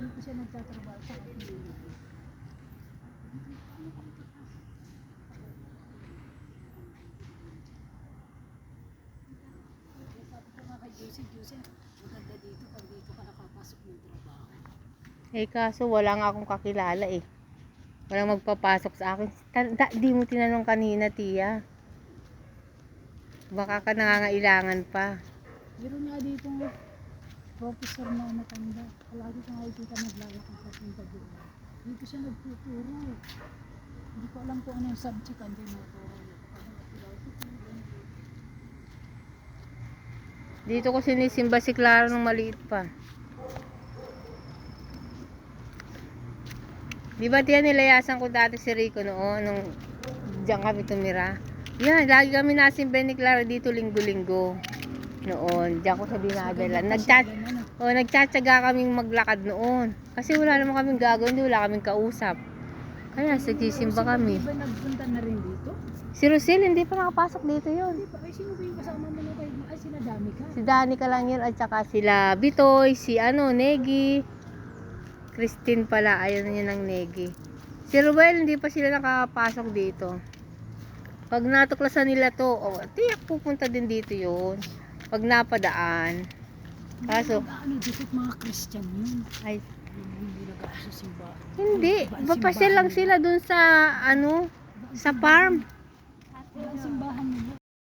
Dito siya nagtatrabaho sa community. Sabi ko nga kay Joseph, maganda dito pag dito ka nakapasok ng trabaho. Eh kaso wala nga akong kakilala eh. Walang magpapasok sa akin. Di mo tinanong kanina, Tia. Baka ka nangangailangan pa. Meron nga dito professor na matanda. Palagi ko nakikita naglalakad papunta doon. Dito siya nagtuturo. Hindi ko alam kung ano yung subject ang tinuturo. Dito ko sinisimba si Clara nung maliit pa. Di ba, Tia, nilayasan ko dati si Rico noon nung diyan kami tumira? Yan, lagi kami nasimba ni Clara dito linggo-linggo. Noon, diyan ko sa dinadala. Nagtsatsaga kaming maglakad noon. Kasi wala naman kaming gagawin, wala kaming kausap. Kaya nagsisimba kami. Di ba nagpunta na rin dito? Si Rosel, hindi pa nakapasok dito yun. Di ba? Ay, sino ba yung kasama mo na kayo? Ay, sina Danica. Si Danica lang yun, at saka sila Bitoy, si Negi. Christine pala, ayun yun ang Negi. Si Ruel, hindi pa sila nakapasok dito. Pag natuklasan nila to, tiyak pupunta din dito yun. Pag napadaan. Kaso, Ano dito mga Christian yun? ay, Hindi nag-aasa sa simba. hindi. Papasyal lang sila dun sa, sa farm. Simbahan nila.